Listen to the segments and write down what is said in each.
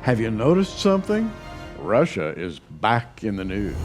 Have you noticed something? Russia is back in the news.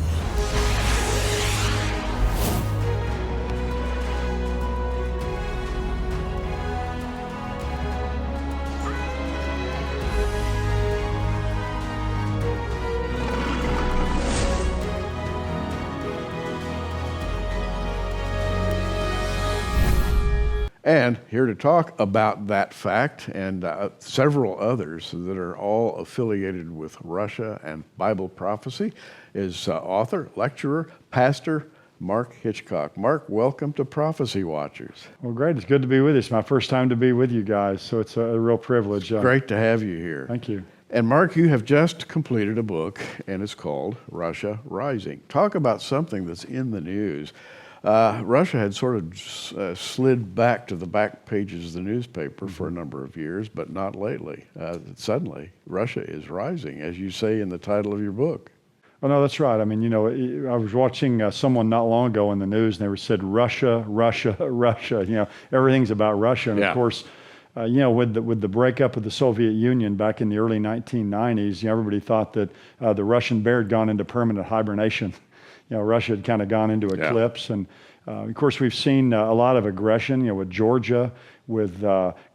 And here to talk about that fact and several others that are all affiliated with Russia and Bible prophecy is author, lecturer, pastor, Mark Hitchcock. Mark, welcome to Prophecy Watchers. Well, great. It's good to be with you. It's my first time to be with you guys, so it's a real privilege. Great to have you here. Thank you. And Mark, you have just completed a book, and it's called Russia Rising. Talk about something that's in the news. Russia had sort of slid back to the back pages of the newspaper for a number of years, but not lately. Suddenly, Russia is rising, as you say in the title of your book. Oh, no, that's right. I mean, I was watching someone not long ago in the news, and they said, Russia, Russia, Russia. Everything's about Russia. And of course, with the breakup of the Soviet Union back in the early 1990s, everybody thought that the Russian bear had gone into permanent hibernation. Russia had kind of gone into eclipse. And of course, we've seen a lot of aggression, with Georgia, with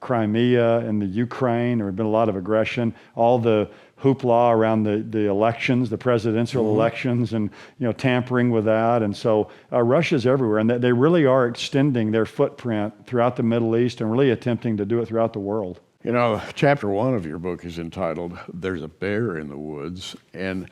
Crimea and the Ukraine. There have been a lot of aggression. All the hoopla around the elections, the presidential elections, and tampering with that. And so Russia's everywhere, and they really are extending their footprint throughout the Middle East and really attempting to do it throughout the world. Chapter 1 of your book is entitled, There's a Bear in the Woods. And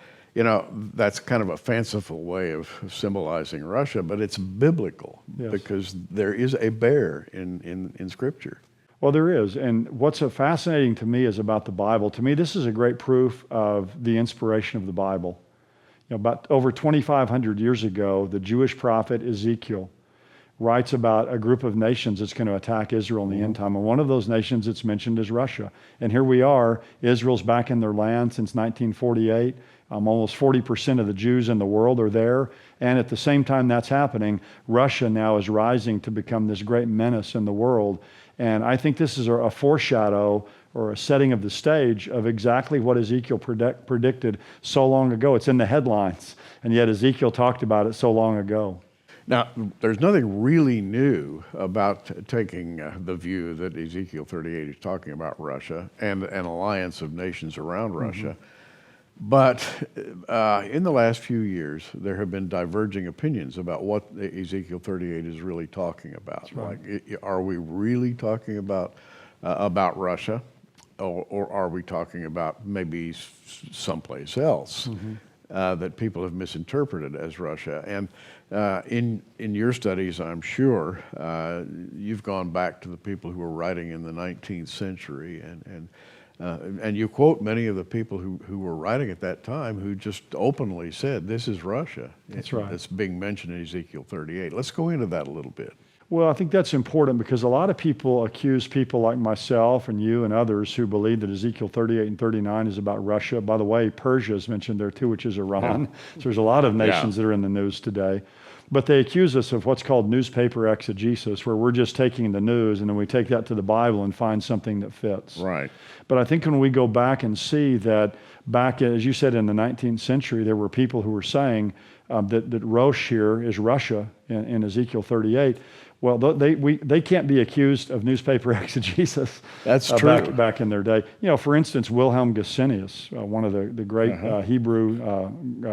that's kind of a fanciful way of symbolizing Russia, but it's biblical because there is a bear in Scripture. Well, there is. And what's so fascinating to me is about the Bible. To me, this is a great proof of the inspiration of the Bible. About over 2,500 years ago, the Jewish prophet Ezekiel writes about a group of nations that's going to attack Israel in the end time. And one of those nations that's mentioned is Russia. And here we are. Israel's back in their land since 1948. Almost 40% of the Jews in the world are there. And at the same time that's happening, Russia now is rising to become this great menace in the world. And I think this is a foreshadow or a setting of the stage of exactly what Ezekiel predicted so long ago. It's in the headlines, and yet Ezekiel talked about it so long ago. Now, there's nothing really new about taking the view that Ezekiel 38 is talking about Russia and an alliance of nations around Russia. But in the last few years, there have been diverging opinions about what Ezekiel 38 is really talking about. That's right. Like, are we really talking about Russia, or are we talking about maybe someplace else that people have misinterpreted as Russia? And in your studies, I'm sure you've gone back to the people who were writing in the 19th century and you quote many of the people who were writing at that time who just openly said, this is Russia. That's right. That's being mentioned in Ezekiel 38. Let's go into that a little bit. Well, I think that's important because a lot of people accuse people like myself and you and others who believe that Ezekiel 38 and 39 is about Russia. By the way, Persia is mentioned there too, which is Iran. So there's a lot of nations that are in the news today. But they accuse us of what's called newspaper exegesis, where we're just taking the news and then we take that to the Bible and find something that fits. Right. But I think when we go back and see that back, as you said, in the 19th century, there were people who were saying that Rosh here is Russia in Ezekiel 38. Well, they can't be accused of newspaper exegesis. That's true. Back in their day. For instance, Wilhelm Gesenius, one of the great Hebrew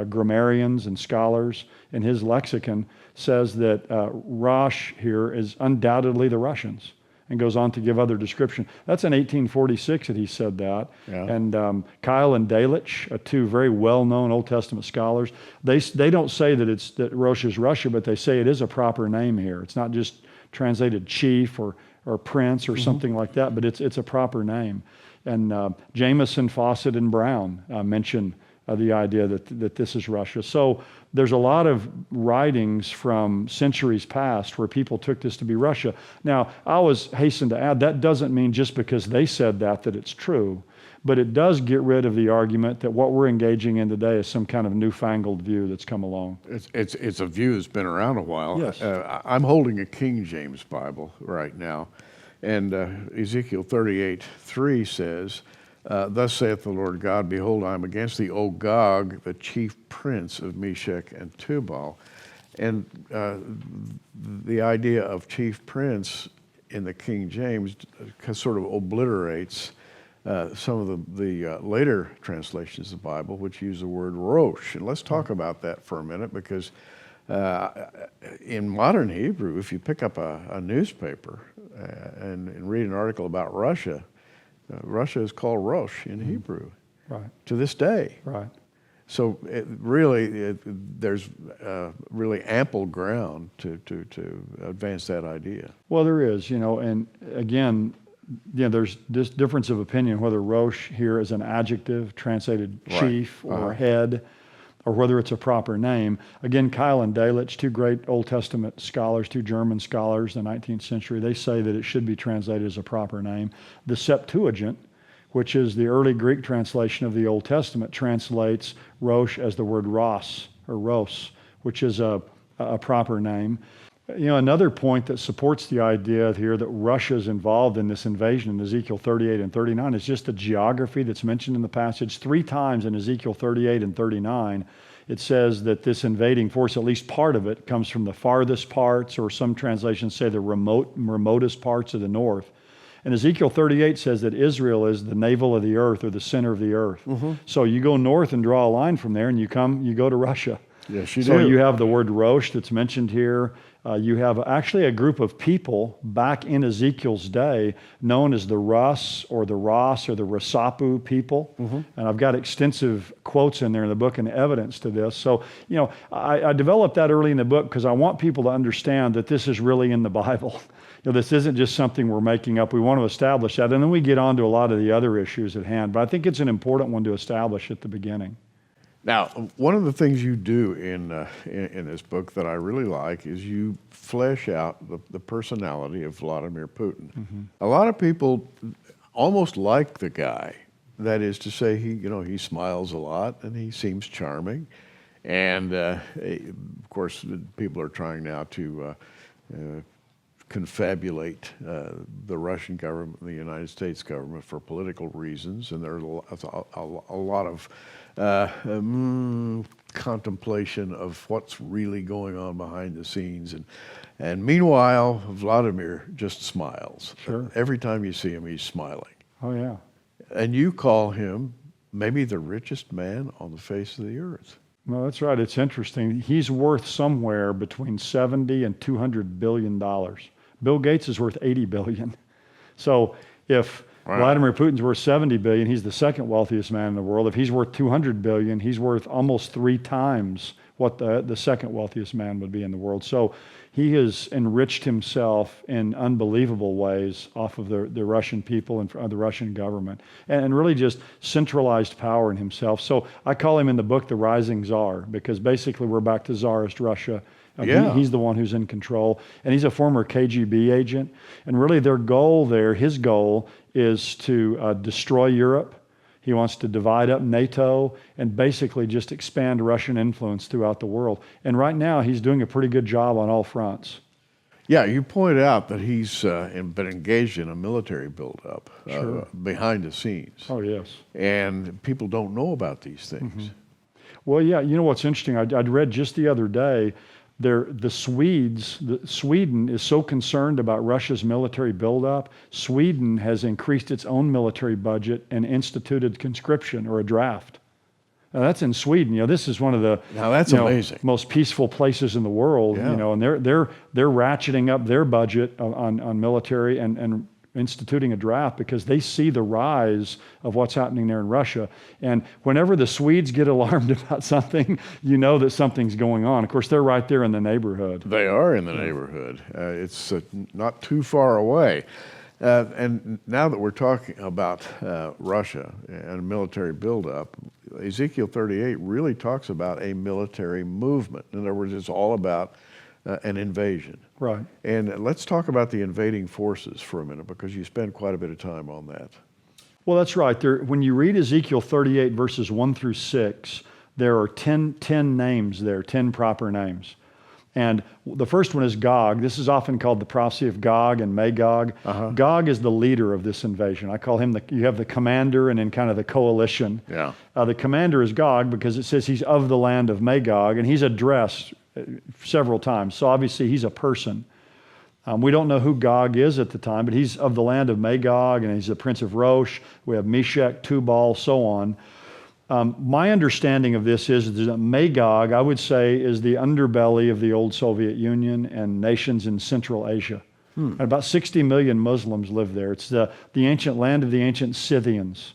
grammarians and scholars, in his lexicon says that Rosh here is undoubtedly the Russians, and goes on to give other description. That's in 1846 that he said that. Yeah. And Kyle and Delitzsch, two very well-known Old Testament scholars, they don't say that Rosh is Russia, but they say it is a proper name here. It's not just translated chief or prince or something like that, but it's a proper name. And Jameson, Fawcett, and Brown mention the idea that this is Russia. So there's a lot of writings from centuries past where people took this to be Russia. Now, I always hasten to add, that doesn't mean just because they said that it's true, but it does get rid of the argument that what we're engaging in today is some kind of newfangled view that's come along. It's a view that's been around a while. Yes. I'm holding a King James Bible right now, and Ezekiel 38:3 says, Thus saith the Lord God, behold, I am against thee, O Gog, the chief prince of Meshech and Tubal. And the idea of chief prince in the King James sort of obliterates some of the later translations of the Bible, which use the word Rosh. And let's talk about that for a minute, because in modern Hebrew, if you pick up a newspaper and read an article about Russia, Russia is called Rosh in Hebrew, Right. to this day. Right. So there's really ample ground to advance that idea. Well, there is, and again, there's this difference of opinion whether Rosh here is an adjective translated chief or head, or whether it's a proper name. Again, Kyle and Delitzsch, two great Old Testament scholars, two German scholars in the 19th century, they say that it should be translated as a proper name. The Septuagint, which is the early Greek translation of the Old Testament, translates Rosh as the word Ros, or Ros, which is a proper name. Another point that supports the idea here that Russia is involved in this invasion in Ezekiel 38 and 39 is just the geography that's mentioned in the passage. 3 times in Ezekiel 38 and 39, it says that this invading force, at least part of it, comes from the farthest parts, or some translations say the remotest parts of the north. And Ezekiel 38 says that Israel is the navel of the earth, or the center of the earth. So you go north and draw a line from there, and you go to Russia. Yes, you do. So you have the word Rosh that's mentioned here. You have actually a group of people back in Ezekiel's day known as the Rus or the Ros or the Rasapu people. And I've got extensive quotes in there in the book and evidence to this. So, I developed that early in the book because I want people to understand that this is really in the Bible. This isn't just something we're making up. We want to establish that. And then we get on to a lot of the other issues at hand. But I think it's an important one to establish at the beginning. Now, one of the things you do in this book that I really like is you flesh out the personality of Vladimir Putin. A lot of people almost like the guy. That is to say, he smiles a lot and he seems charming. And of course, people are trying now to confabulate the Russian government and the United States government for political reasons, and there's a lot of contemplation of what's really going on behind the scenes. And meanwhile, Vladimir just smiles. Sure. Every time you see him, he's smiling. Oh, yeah. And you call him maybe the richest man on the face of the earth. No, that's right. It's interesting. He's worth somewhere between $70 and $200 billion. Bill Gates is worth $80 billion. So if Vladimir Putin's worth $70 billion, he's the second wealthiest man in the world. If he's worth $200 billion, he's worth almost 3 times what the second wealthiest man would be in the world. So he has enriched himself in unbelievable ways off of the Russian people and the Russian government, and really just centralized power in himself. So I call him in the book the rising czar, because basically we're back to czarist Russia. He's the one who's in control, and he's a former KGB agent. And really their goal there, his goal, is to destroy Europe. He wants to divide up NATO and basically just expand Russian influence throughout the world. And right now he's doing a pretty good job on all fronts. Yeah, you point out that he's been engaged in a military buildup behind the scenes. Oh, yes. And people don't know about these things. Well, yeah, what's interesting, I'd read just the other day, Sweden is so concerned about Russia's military buildup. Sweden has increased its own military budget and instituted conscription, or a draft. Now that's in Sweden. This is one of the amazing. Most peaceful places in the world. And they're ratcheting up their budget on military and instituting a draft because they see the rise of what's happening there in Russia. And whenever the Swedes get alarmed about something, that something's going on. Of course, they're right there in the neighborhood. They are in the neighborhood. It's not too far away. And now that we're talking about Russia and military buildup, Ezekiel 38 really talks about a military movement. In other words, it's all about an invasion. Right. And let's talk about the invading forces for a minute, because you spend quite a bit of time on that. Well, that's right. When you read Ezekiel 38, verses 1 through 6, there are 10 names there, 10 proper names. And the first one is Gog. This is often called the prophecy of Gog and Magog. Gog is the leader of this invasion. I call him you have the commander and then kind of the coalition. Yeah. The commander is Gog because it says he's of the land of Magog, and he's addressed several times. So obviously he's a person. We don't know who Gog is at the time, but he's of the land of Magog, and he's the prince of Rosh. We have Meshach, Tubal, so on. My understanding of this is that Magog, I would say, is the underbelly of the old Soviet Union and nations in Central Asia. And about 60 million Muslims live there. It's the ancient land of the ancient Scythians.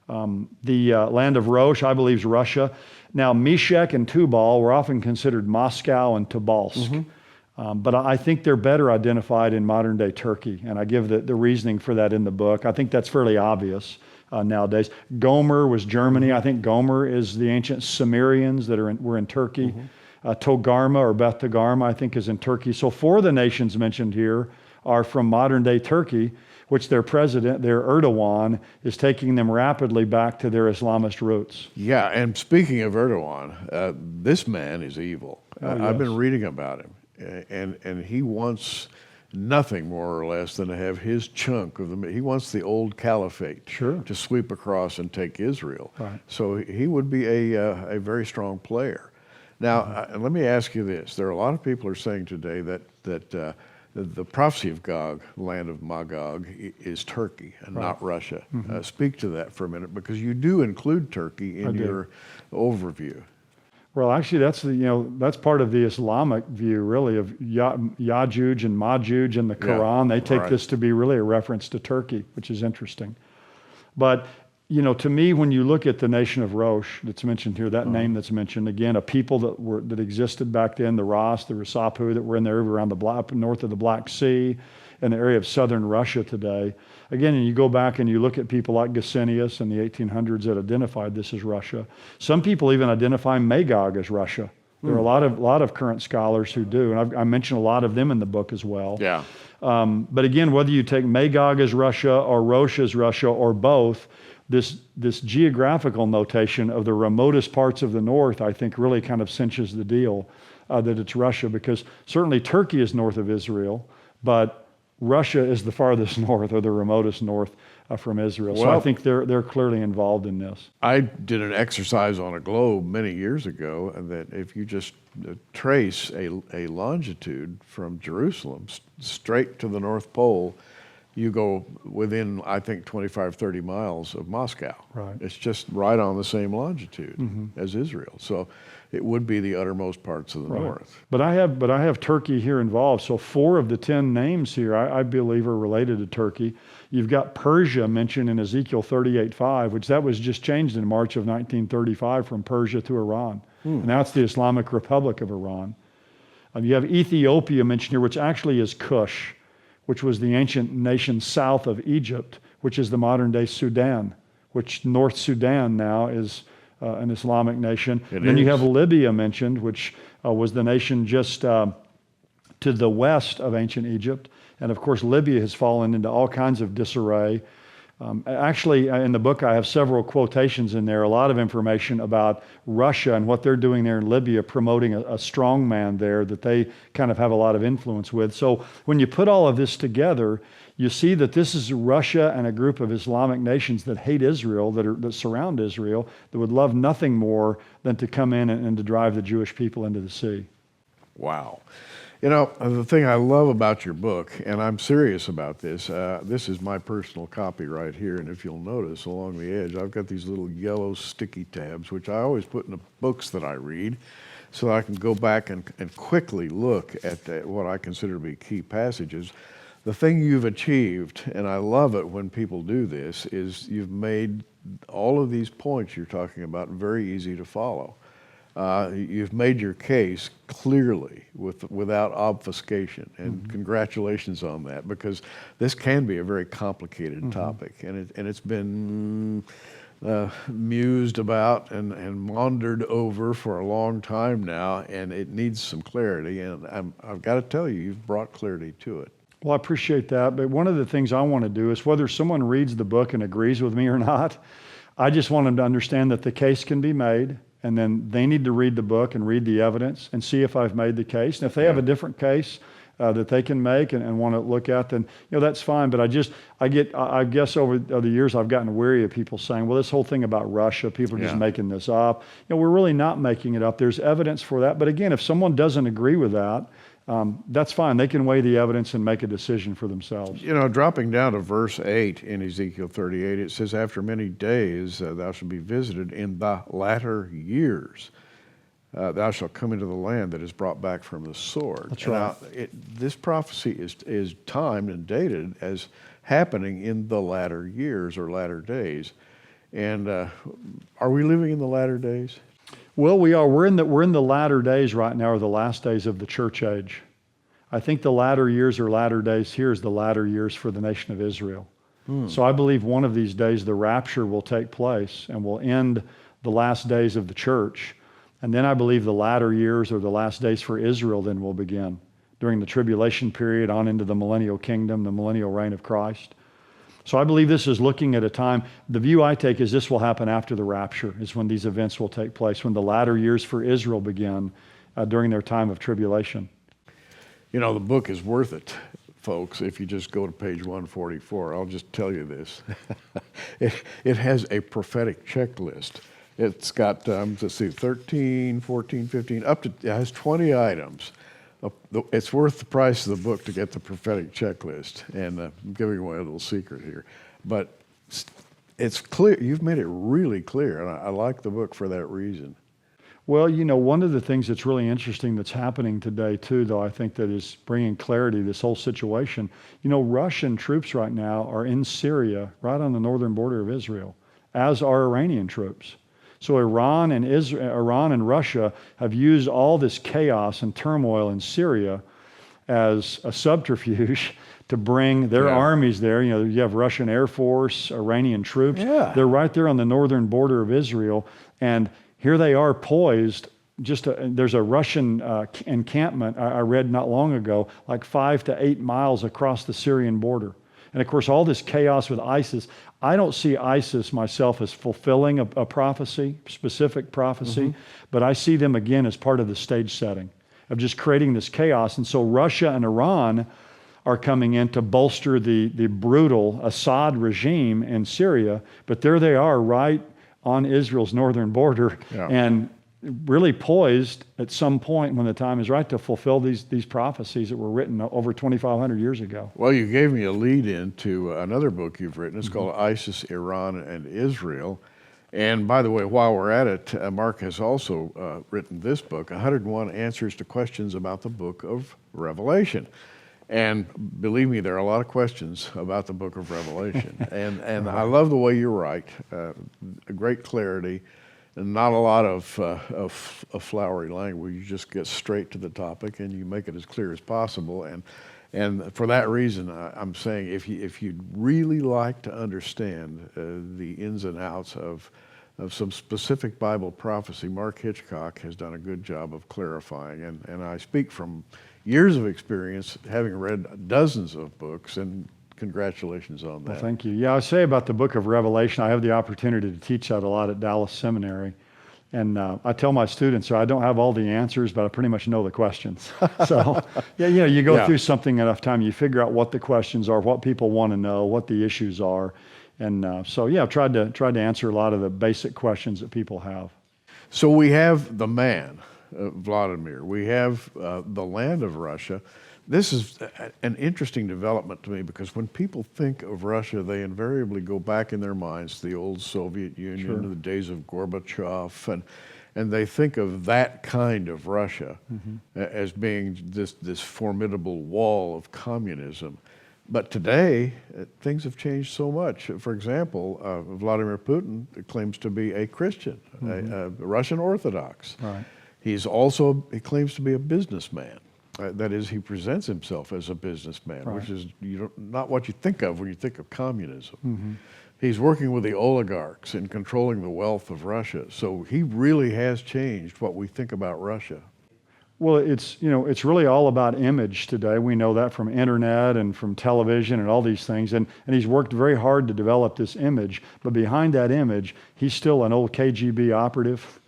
The land of Rosh, I believe, is Russia. Now, Meshach and Tubal were often considered Moscow and Tobolsk. But I think they're better identified in modern-day Turkey, and I give the reasoning for that in the book. I think that's fairly obvious nowadays. Gomer was Germany. I think Gomer is the ancient Sumerians that were in Turkey. Togarma or Beth Togarma, I think, is in Turkey. So 4 of the nations mentioned here are from modern-day Turkey, which their president, their Erdogan, is taking them rapidly back to their Islamist roots. Yeah, and speaking of Erdogan, this man is evil. I've been reading about him. And he wants nothing more or less than to have his chunk of he wants the old caliphate to sweep across and take Israel. Right. So he would be a very strong player. Now, let me ask you this. There are a lot of people are saying today that the prophecy of Gog, land of Magog, is Turkey and not Russia. Speak to that for a minute, because you do include Turkey in your overview. Well, actually, that's part of the Islamic view, really, of Yajuj and Majuj in the Quran. They take this to be really a reference to Turkey, which is interesting. But, to me, when you look at the nation of Rosh that's mentioned here, that name that's mentioned, again, a people that existed back then, the Ras, the Rasapu, that were in there around north of the Black Sea, in the area of southern Russia today. Again, and you go back and you look at people like Gesenius in the 1800s that identified this as Russia. Some people even identify Magog as Russia. There are a lot of current scholars who do, and I mention a lot of them in the book as well. Yeah. But again, whether you take Magog as Russia or Rosh as Russia or both, this geographical notation of the remotest parts of the north, I think, really kind of cinches the deal that it's Russia, because certainly Turkey is north of Israel, but Russia is the farthest north, or the remotest north from Israel. So I think they're clearly involved in this. I did an exercise on a globe many years ago, and that if you just trace a longitude from Jerusalem straight to the North Pole, you go within, I think, 25, 30 miles of Moscow. Right. It's just right on the same longitude as Israel. So it would be the uttermost parts of the north. But I have Turkey here involved. So 4 of the 10 names here, I believe, are related to Turkey. You've got Persia mentioned in Ezekiel 38:5, which that was just changed in March of 1935 from Persia to Iran. And now it's the Islamic Republic of Iran. You have Ethiopia mentioned here, which actually is Cush, which was the ancient nation south of Egypt, which is the modern-day Sudan, which North Sudan now is an Islamic nation. Then you have Libya mentioned, which was the nation just to the west of ancient Egypt. And of course, Libya has fallen into all kinds of disarray. Actually, in the book, I have several quotations in there, a lot of information about Russia and what they're doing there in Libya, promoting a strong man there that they kind of have a lot of influence with. So when you put all of this together, you see that this is Russia and a group of Islamic nations that hate Israel, that surround Israel, that would love nothing more than to come in and to drive the Jewish people into the sea. Wow. The thing I love about your book, and I'm serious about this is my personal copy right here, and if you'll notice along the edge, I've got these little yellow sticky tabs, which I always put in the books that I read, so I can go back and quickly look at what I consider to be key passages. The thing you've achieved, and I love it when people do this, is you've made all of these points you're talking about very easy to follow. You've made your case clearly without obfuscation, and congratulations on that, because this can be a very complicated topic, and it's been mused about and maundered over for a long time now, and it needs some clarity, and I've got to tell you, you've brought clarity to it. Well, I appreciate that, but one of the things I want to do is, whether someone reads the book and agrees with me or not, I just want them to understand that the case can be made, and then they need to read the book and read the evidence and see if I've made the case. And if they have a different case that they can make and want to look at, then that's fine. But I guess over the years I've gotten weary of people saying, well, this whole thing about Russia, people are just making this up. We're really not making it up. There's evidence for that. But again, if someone doesn't agree with that, that's fine. They can weigh the evidence and make a decision for themselves. Dropping down to verse 8 in Ezekiel 38, it says, after many days thou shalt be visited in the latter years. Thou shalt come into the land that is brought back from the sword. That's right. Now, this prophecy is timed and dated as happening in the latter years or latter days. And are we living in the latter days? Well, we are. We're in the latter days right now, or the last days of the church age. I think the latter years or latter days here is the latter years for the nation of Israel. So I believe one of these days the rapture will take place and will end the last days of the church. And then I believe the latter years or the last days for Israel then will begin during the tribulation period on into the millennial kingdom, the millennial reign of Christ. So I believe this is looking at a time, the view I take is this will happen after the rapture, is when these events will take place, when the latter years for Israel begin during their time of tribulation. The book is worth it, folks, if you just go to page 144. I'll just tell you this. It has a prophetic checklist. It's got, 13, 14, 15, it has 20 items. It's worth the price of the book to get the prophetic checklist. And I'm giving away a little secret here. But it's clear. You've made it really clear. And I like the book for that reason. Well, one of the things that's really interesting that's happening today, too, though, I think that is bringing clarity to this whole situation. Russian troops right now are in Syria, right on the northern border of Israel, as are Iranian troops. So Iran and Russia have used all this chaos and turmoil in Syria as a subterfuge to bring their armies there. You have Russian Air Force, Iranian troops. Yeah. They're right there on the northern border of Israel. And here they are poised. There's a Russian encampment I read not long ago, like 5 to 8 miles across the Syrian border. And of course, all this chaos with ISIS, I don't see ISIS myself as fulfilling a prophecy, specific prophecy, but I see them again as part of the stage setting of just creating this chaos. And so Russia and Iran are coming in to bolster the brutal Assad regime in Syria, but there they are right on Israel's northern border and really poised at some point when the time is right to fulfill these prophecies that were written over 2,500 years ago. Well, you gave me a lead into another book you've written. It's called ISIS, Iran, and Israel. And by the way, while we're at it, Mark has also written this book, 101 Answers to Questions About the Book of Revelation. And believe me, there are a lot of questions about the book of Revelation. and I love the way you write, great clarity, and not a lot of flowery language. You just get straight to the topic and you make it as clear as possible. And for that reason, I'm saying if you'd really like to understand the ins and outs of some specific Bible prophecy, Mark Hitchcock has done a good job of clarifying. And I speak from years of experience, having read dozens of books, and congratulations on that. Well, thank you. Yeah, I say about the book of Revelation, I have the opportunity to teach that a lot at Dallas Seminary. And I tell my students, I don't have all the answers, but I pretty much know the questions. So, you go through something enough time, you figure out what the questions are, what people want to know, what the issues are. And I've tried to answer a lot of the basic questions that people have. So we have the man, Vladimir. We have the land of Russia. This is an interesting development to me because when people think of Russia, they invariably go back in their minds to the old Soviet Union, to the days of Gorbachev, and they think of that kind of Russia as being this formidable wall of communism. But today, things have changed so much. For example, Vladimir Putin claims to be a Christian, a Russian Orthodox. Right. He claims to be a businessman. That is, he presents himself as a businessman, which is not what you think of when you think of communism. He's working with the oligarchs and controlling the wealth of Russia. So he really has changed what we think about Russia. Well, it's really all about image today. We know that from internet and from television and all these things. And he's worked very hard to develop this image. But behind that image, he's still an old KGB operative.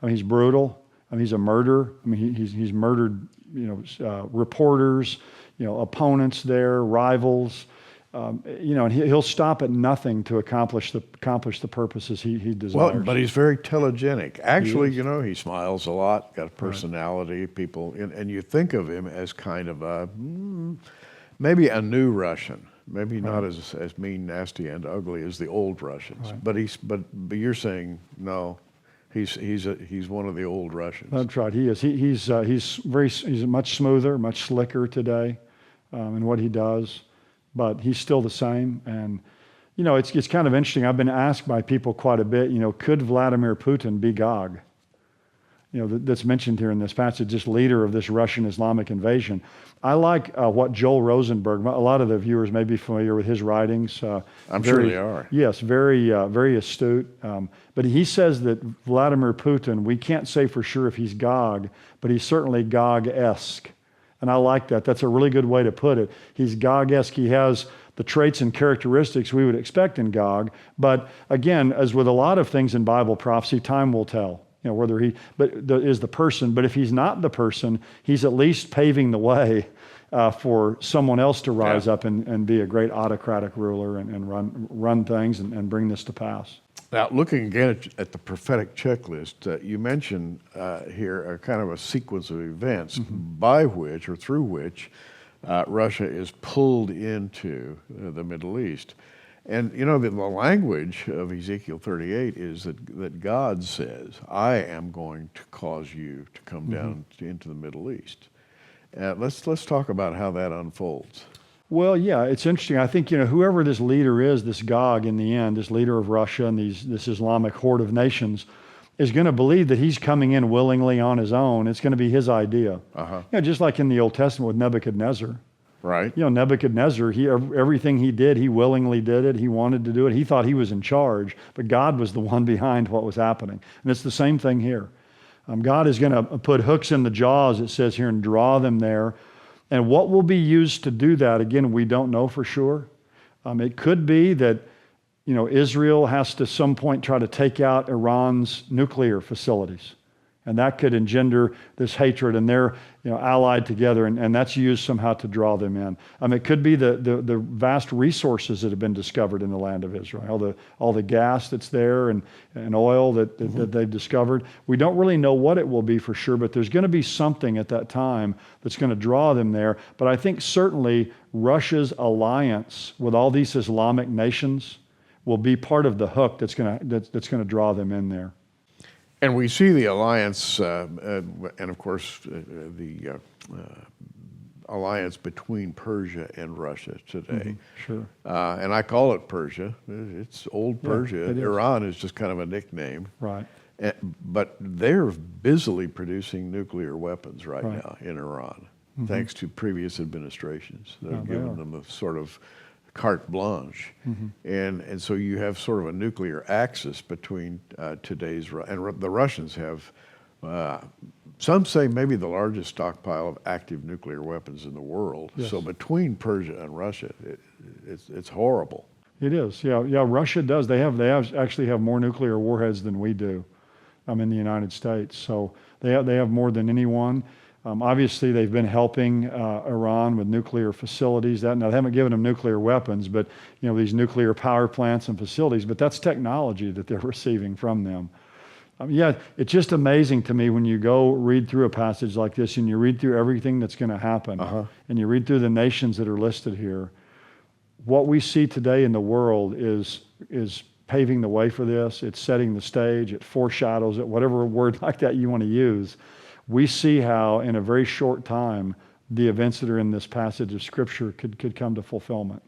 I mean, he's brutal. I mean, he's a murderer. I mean, he's murdered, reporters, opponents there, rivals. And he'll stop at nothing to accomplish the purposes he desires. Well, but he's very telegenic. Actually, He is. he smiles a lot, got a personality. People, and you think of him as kind of maybe a new Russian, maybe not as mean, nasty, and ugly as the old Russians. Right. But you're saying no, he's one of the old Russians. That's right. He is. He's much smoother, much slicker today in what he does. But he's still the same. And, it's kind of interesting. I've been asked by people quite a bit, could Vladimir Putin be Gog? That's mentioned here in this passage, this leader of this Russian Islamic invasion. I like what Joel Rosenberg, a lot of the viewers may be familiar with his writings. I'm sure they are. Yes, very astute. But he says that Vladimir Putin, we can't say for sure if he's Gog, but he's certainly Gog-esque. And I like that. That's a really good way to put it. He's Gog-esque. He has the traits and characteristics we would expect in Gog. But again, as with a lot of things in Bible prophecy, time will tell. Whether is the person. But if he's not the person, he's at least paving the way for someone else to rise up and be a great autocratic ruler and run things and bring this to pass. Now, looking again at the prophetic checklist, you mentioned here a kind of a sequence of events by which or through which Russia is pulled into the Middle East. And, the language of Ezekiel 38 is that God says, I am going to cause you to come down into the Middle East. Let's talk about how that unfolds. Well, yeah, it's interesting. I think, whoever this leader is, this Gog in the end, this leader of Russia and this Islamic horde of nations, is going to believe that he's coming in willingly on his own. It's going to be his idea. Just like in the Old Testament with Nebuchadnezzar. Right. Nebuchadnezzar, everything he did, he willingly did it. He wanted to do it. He thought he was in charge, but God was the one behind what was happening. And it's the same thing here. God is going to put hooks in the jaws, it says here, and draw them there. And what will be used to do that, again, we don't know for sure. It could be that, Israel has to some point try to take out Iran's nuclear facilities. And that could engender this hatred, and they're allied together, and that's used somehow to draw them in. It could be the vast resources that have been discovered in the land of Israel, all the gas that's there and oil that they've discovered. We don't really know what it will be for sure, but there's going to be something at that time that's going to draw them there. But I think certainly Russia's alliance with all these Islamic nations will be part of the hook that's going to draw them in there. And we see the alliance, and of course, the alliance between Persia and Russia today. Sure. And I call it Persia. It's old Persia. Iran is just kind of a nickname. Right. But they're busily producing nuclear weapons right now in Iran, thanks to previous administrations that have given them a sort of carte blanche. And so you have sort of a nuclear axis between today's, and the Russians have, some say maybe the largest stockpile of active nuclear weapons in the world. Yes. So between Persia and Russia, it's horrible. It is, yeah. Russia does. They actually have more nuclear warheads than we do in the United States. So they have more than anyone. Obviously, they've been helping Iran with nuclear facilities. Now, they haven't given them nuclear weapons, but these nuclear power plants and facilities. But that's technology that they're receiving from them. It's just amazing to me when you go read through a passage like this and you read through everything that's going to happen, and you read through the nations that are listed here. What we see today in the world is paving the way for this. It's setting the stage. It foreshadows it. Whatever word like that you want to use. We see how in a very short time the events that are in this passage of Scripture could come to fulfillment.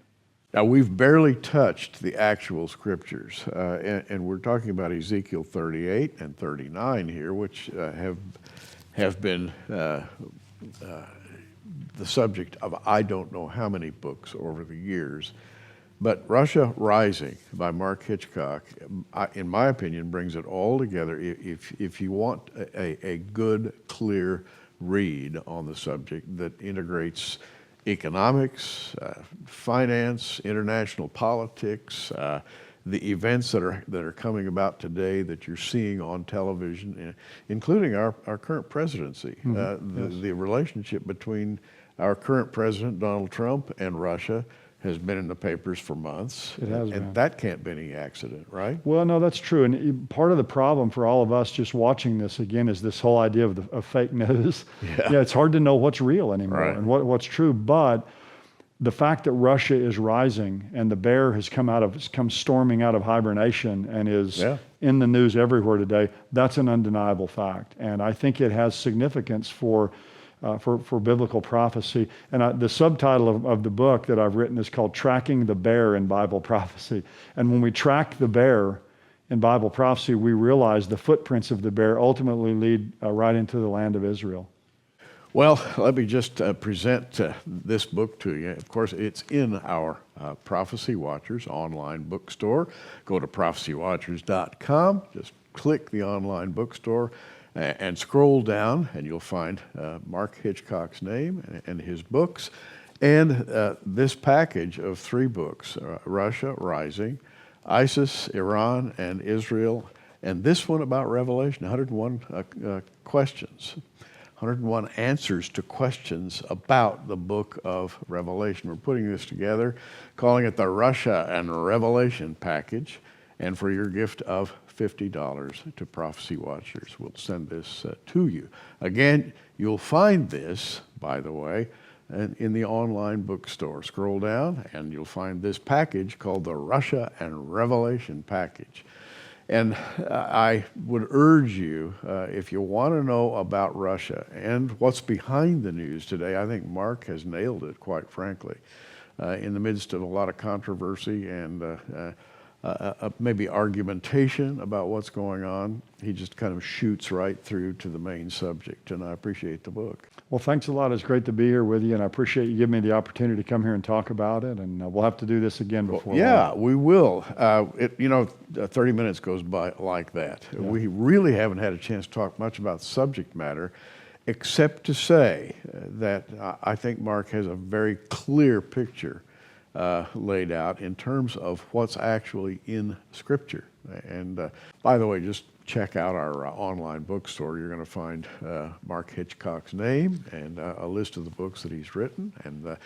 Now, we've barely touched the actual Scriptures, and we're talking about Ezekiel 38 and 39 here, which have been the subject of I don't know how many books over the years. But Russia Rising by Mark Hitchcock, in my opinion, brings it all together. If you want a good, clear read on the subject that integrates economics, finance, international politics, the events that are coming about today that you're seeing on television, including our current presidency, the relationship between our current president, Donald Trump, and Russia has been in the papers for months. It has been. And that can't be any accident, right? Well, no, that's true. And part of the problem for all of us just watching this again is this whole idea of fake news. Yeah, it's hard to know what's real anymore and what's true. But the fact that Russia is rising and the bear has come storming out of hibernation and is in the news everywhere today, that's an undeniable fact. And I think it has significance for biblical prophecy. And the subtitle of the book that I've written is called Tracking the Bear in Bible Prophecy. And when we track the bear in Bible prophecy, we realize the footprints of the bear ultimately lead right into the land of Israel. Well, let me just present this book to you. Of course, it's in our Prophecy Watchers online bookstore. Go to prophecywatchers.com, just click the online bookstore, and scroll down, and you'll find Mark Hitchcock's name and his books, and this package of 3 books, Russia Rising, ISIS, Iran, and Israel, and this one about Revelation, 101 questions. 101 answers to questions about the book of Revelation. We're putting this together, calling it the Russia and Revelation package. And for your gift of $50 to Prophecy Watchers, we'll send this to you. Again, you'll find this, by the way, in the online bookstore. Scroll down and you'll find this package called the Russia and Revelation package. And I would urge you, if you want to know about Russia and what's behind the news today, I think Mark has nailed it, quite frankly. In the midst of a lot of controversy and maybe argumentation about what's going on, he just kind of shoots right through to the main subject, and I appreciate the book. Well, thanks a lot. It's great to be here with you, and I appreciate you giving me the opportunity to come here and talk about it, and we'll have to do this again before long. We will. 30 minutes goes by like that. Yeah. We really haven't had a chance to talk much about subject matter, except to say that I think Mark has a very clear picture laid out in terms of what's actually in Scripture. And by the way, just check out our online bookstore. You're going to find Mark Hitchcock's name and a list of the books that he's written. And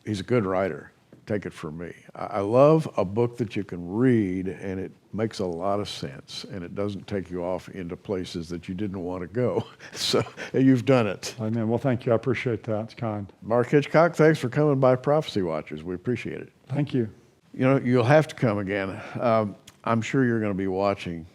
he's a good writer. Take it from me. I love a book that you can read and it makes a lot of sense and it doesn't take you off into places that you didn't want to go. So you've done it. Amen. Well, thank you. I appreciate that. It's kind. Mark Hitchcock, thanks for coming by Prophecy Watchers. We appreciate it. Thank you. You'll have to come again. I'm sure you're going to be watching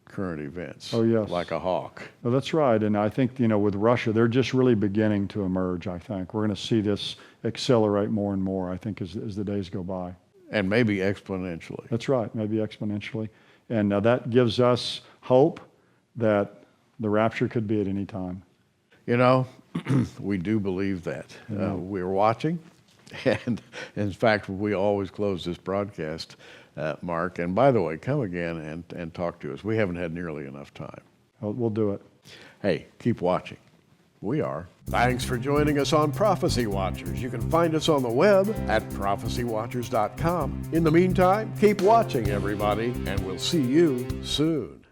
current events. Oh, yes. Like a hawk. Well, that's right. And I think, with Russia, they're just really beginning to emerge, I think. We're going to see this accelerate more and more, I think, as the days go by. And maybe exponentially. That's right, maybe exponentially. And that gives us hope that the rapture could be at any time. We do believe that. We're watching. And in fact, we always close this broadcast, Mark. And by the way, come again and talk to us. We haven't had nearly enough time. We'll do it. Hey, keep watching. We are. Thanks for joining us on Prophecy Watchers. You can find us on the web at prophecywatchers.com. In the meantime, keep watching, everybody, and we'll see you soon.